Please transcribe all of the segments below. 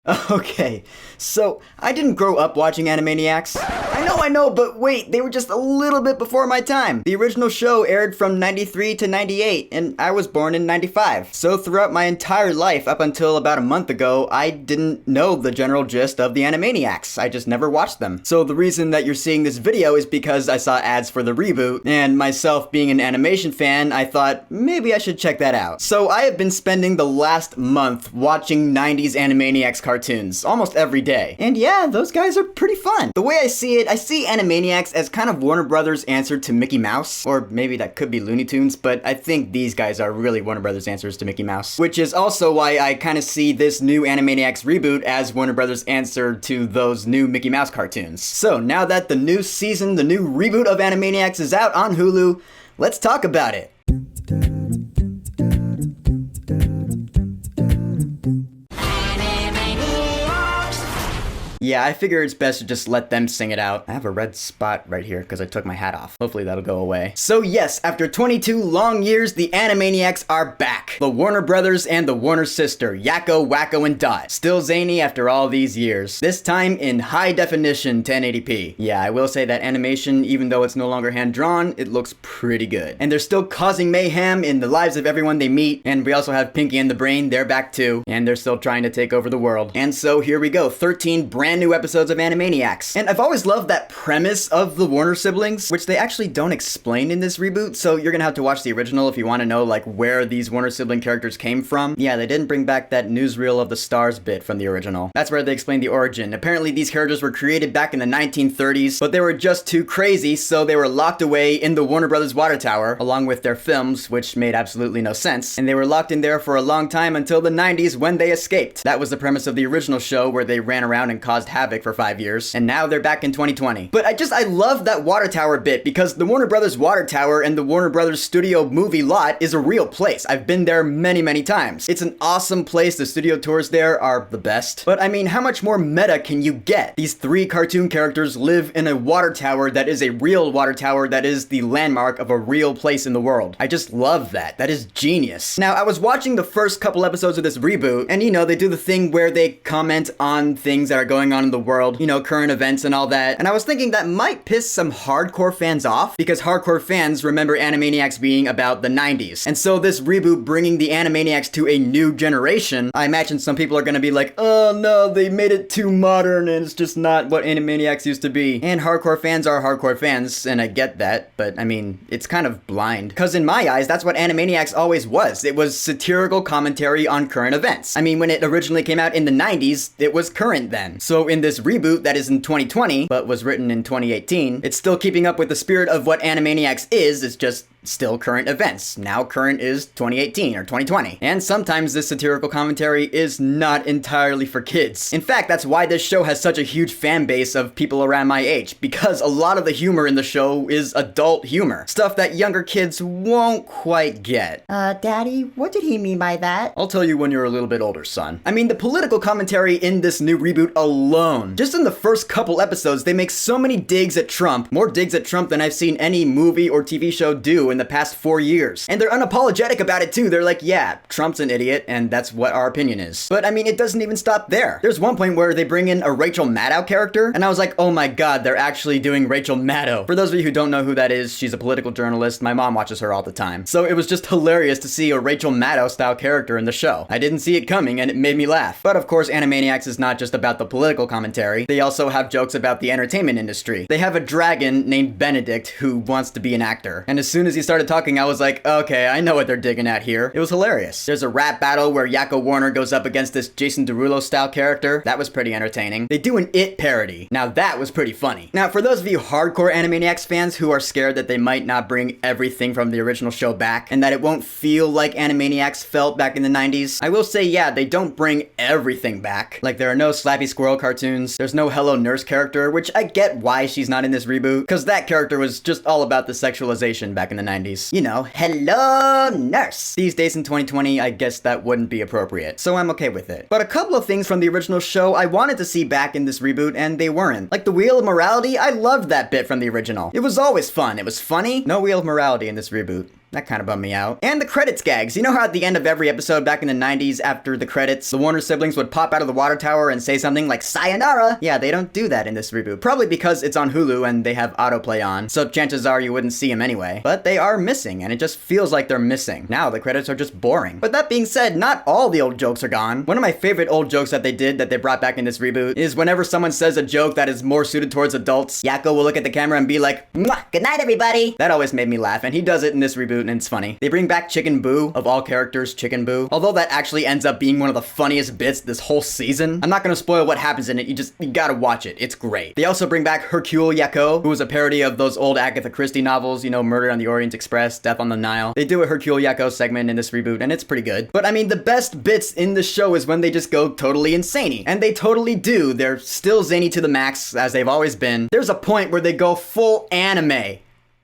Okay, so I didn't grow up watching Animaniacs. I know, but wait, they were just a little bit before my time. The original show aired from 93 to 98, and I was born in 95. So throughout my entire life, up until about a month ago, I didn't know the general gist of the Animaniacs. I just never watched them. So the reason that you're seeing this video is because I saw ads for the reboot, and myself being an animation fan, I thought maybe I should check that out. So I have been spending the last month watching 90s Animaniacs cartoons almost every day. And yeah, those guys are pretty fun. The way I see it, I see Animaniacs as kind of Warner Brothers' answer to Mickey Mouse, or maybe that could be Looney Tunes, but I think these guys are really Warner Brothers' answers to Mickey Mouse. Which is also why I kind of see this new Animaniacs reboot as Warner Brothers' answer to those new Mickey Mouse cartoons. So now that the new season, the new reboot of Animaniacs is out on Hulu, let's talk about it. Yeah, I figure it's best to just let them sing it out. I have a red spot right here because I took my hat off. Hopefully that'll go away. So yes, after 22 long years, the Animaniacs are back. The Warner Brothers and the Warner sister, Yakko, Wakko, and Dot. Still zany after all these years. This time in high definition 1080p. Yeah, I will say that animation, even though it's no longer hand-drawn, it looks pretty good. And they're still causing mayhem in the lives of everyone they meet. And we also have Pinky and the Brain, they're back too. And they're still trying to take over the world. And so here we go, 13 brand new episodes of Animaniacs. And I've always loved that premise of the Warner siblings, which they actually don't explain in this reboot, so you're gonna have to watch the original if you want to know like where these Warner sibling characters came from. Yeah, they didn't bring back that newsreel of the stars bit from the original. That's where they explain the origin. Apparently these characters were created back in the 1930s, but they were just too crazy, so they were locked away in the Warner Brothers water tower, along with their films, which made absolutely no sense. And they were locked in there for a long time until the 90s when they escaped. That was the premise of the original show, where they ran around and caused havoc for 5 years, and now they're back in 2020. But I love that water tower bit, because the Warner Brothers water tower and the Warner Brothers studio movie lot is a real place. I've been there many times. It's an awesome place. The studio tours there are the best. But I mean, how much more meta can you get? These 3 cartoon characters live in a water tower that is a real water tower that is the landmark of a real place in the world. I just love that. That is genius. Now, I was watching the first couple episodes of this reboot, and you know, they do the thing where they comment on things that are going on in the world, you know, current events and all that. And I was thinking that might piss some hardcore fans off, because hardcore fans remember Animaniacs being about the 90s. And so this reboot bringing the Animaniacs to a new generation, I imagine some people are gonna be like, oh no, they made it too modern and it's just not what Animaniacs used to be. And hardcore fans are hardcore fans, and I get that, but I mean, it's kind of blind. Because in my eyes, that's what Animaniacs always was. It was satirical commentary on current events. I mean, when it originally came out in the 90s, it was current then. So in this reboot that is in 2020, but was written in 2018, it's still keeping up with the spirit of what Animaniacs is. It's just still current events. Now current is 2018 or 2020. And sometimes this satirical commentary is not entirely for kids. In fact, that's why this show has such a huge fan base of people around my age, because a lot of the humor in the show is adult humor. Stuff that younger kids won't quite get. Daddy, what did he mean by that? I'll tell you when you're a little bit older, son. I mean, the political commentary in this new reboot alone. Just in the first couple episodes, they make so many digs at Trump. More digs at Trump than I've seen any movie or TV show do in the past 4 years. And they're unapologetic about it too. They're like, yeah, Trump's an idiot, and that's what our opinion is. But I mean, it doesn't even stop there. There's one point where they bring in a Rachel Maddow character, and I was like, oh my god, they're actually doing Rachel Maddow. For those of you who don't know who that is, she's a political journalist. My mom watches her all the time. So it was just hilarious to see a Rachel Maddow style character in the show. I didn't see it coming, and it made me laugh. But of course, Animaniacs is not just about the political commentary. They also have jokes about the entertainment industry. They have a dragon named Benedict who wants to be an actor. And as soon as he started talking, I was like, okay, I know what they're digging at here. It was hilarious. There's a rap battle where Yakko Warner goes up against this Jason Derulo style character. That was pretty entertaining. They do an It parody. Now that was pretty funny. Now, for those of you hardcore Animaniacs fans who are scared that they might not bring everything from the original show back, and that it won't feel like Animaniacs felt back in the 90s, I will say, yeah, they don't bring everything back. Like, there are no Slappy Squirrel cartoons. There's no Hello Nurse character, which I get why she's not in this reboot, because that character was just all about the sexualization back in the 90s. You know, hello nurse. These days in 2020, I guess that wouldn't be appropriate, so I'm okay with it. But a couple of things from the original show I wanted to see back in this reboot, and they weren't. Like the Wheel of Morality, I loved that bit from the original. It was always fun. It was funny. No Wheel of Morality in this reboot. That kind of bummed me out. And the credits gags. You know how at the end of every episode back in the 90s, after the credits, the Warner siblings would pop out of the water tower and say something like, "Sayonara!" Yeah, they don't do that in this reboot. Probably because it's on Hulu and they have autoplay on, so chances are you wouldn't see them anyway. But they are missing, and it just feels like they're missing. Now the credits are just boring. But that being said, not all the old jokes are gone. One of my favorite old jokes that they brought back in this reboot is whenever someone says a joke that is more suited towards adults, Yakko will look at the camera and be like, "Mwah, good night, everybody." That always made me laugh, and he does it in this reboot, and it's funny. They bring back Chicken Boo, of all characters, Chicken Boo. Although that actually ends up being one of the funniest bits this whole season. I'm not gonna spoil what happens in it, you gotta watch it. It's great. They also bring back Hercule Yakko, who was a parody of those old Agatha Christie novels, you know, Murder on the Orient Express, Death on the Nile. They do a Hercule Yakko segment in this reboot, and it's pretty good. But I mean, the best bits in the show is when they just go totally insaney. And they totally do. They're still zany to the max, as they've always been. There's a point where they go full anime.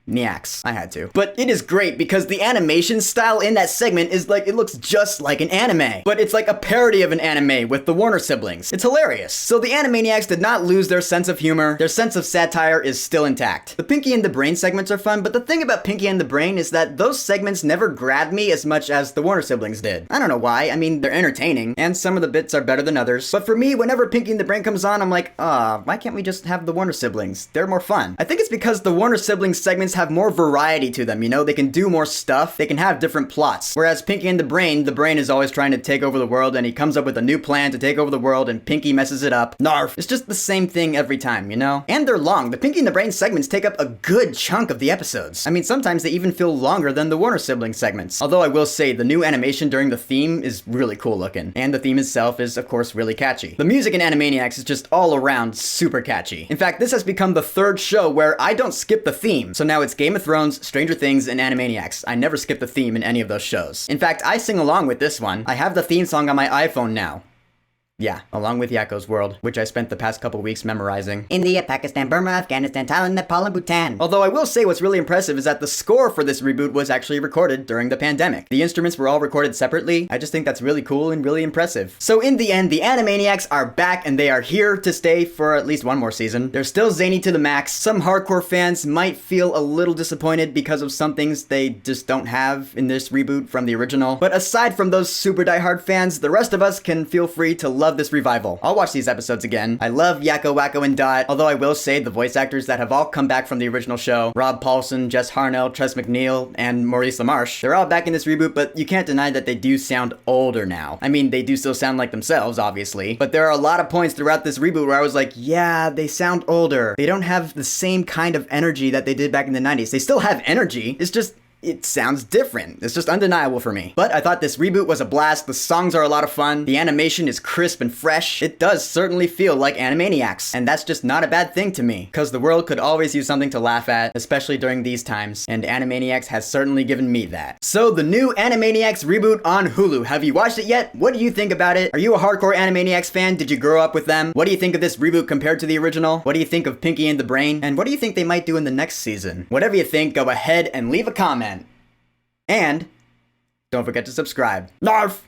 Niacs. I had to. But it is great because the animation style in that segment is like, it looks just like an anime. But it's like a parody of an anime with the Warner siblings. It's hilarious. So the Animaniacs did not lose their sense of humor. Their sense of satire is still intact. The Pinky and the Brain segments are fun, but the thing about Pinky and the Brain is that those segments never grabbed me as much as the Warner siblings did. I don't know why. I mean, they're entertaining, and some of the bits are better than others. But for me, whenever Pinky and the Brain comes on, I'm like, why can't we just have the Warner siblings? They're more fun. I think it's because the Warner siblings segments have more variety to them, you know? They can do more stuff, they can have different plots. Whereas Pinky and the Brain is always trying to take over the world, and he comes up with a new plan to take over the world, and Pinky messes it up. Narf. It's just the same thing every time, you know? And they're long. The Pinky and the Brain segments take up a good chunk of the episodes. I mean, sometimes they even feel longer than the Warner siblings segments. Although I will say, the new animation during the theme is really cool looking. And the theme itself is, of course, really catchy. The music in Animaniacs is just all around super catchy. In fact, this has become the third show where I don't skip the theme. So now it's Game of Thrones, Stranger Things, and Animaniacs. I never skip the theme in any of those shows. In fact, I sing along with this one. I have the theme song on my iPhone now. Yeah, along with Yakko's World, which I spent the past couple weeks memorizing. India, Pakistan, Burma, Afghanistan, Thailand, Nepal, and Bhutan. Although I will say what's really impressive is that the score for this reboot was actually recorded during the pandemic. The instruments were all recorded separately. I just think that's really cool and really impressive. So in the end, the Animaniacs are back, and they are here to stay for at least one more season. They're still zany to the max. Some hardcore fans might feel a little disappointed because of some things they just don't have in this reboot from the original. But aside from those super diehard fans, the rest of us can feel free to love this revival. I'll watch these episodes again. I love Yakko, Wacko, and Dot, although I will say the voice actors that have all come back from the original show, Rob Paulson, Jess Harnell, Tress MacNeille, and Maurice LaMarche, they're all back in this reboot, but you can't deny that they do sound older now. I mean, they do still sound like themselves, obviously, but there are a lot of points throughout this reboot where I was like, yeah, they sound older. They don't have the same kind of energy that they did back in the 90s. They still have energy, it's just, it sounds different. It's just undeniable for me. But I thought this reboot was a blast. The songs are a lot of fun. The animation is crisp and fresh. It does certainly feel like Animaniacs. And that's just not a bad thing to me, because the world could always use something to laugh at, especially during these times. And Animaniacs has certainly given me that. So the new Animaniacs reboot on Hulu. Have you watched it yet? What do you think about it? Are you a hardcore Animaniacs fan? Did you grow up with them? What do you think of this reboot compared to the original? What do you think of Pinky and the Brain? And what do you think they might do in the next season? Whatever you think, go ahead and leave a comment. And don't forget to subscribe. Narf!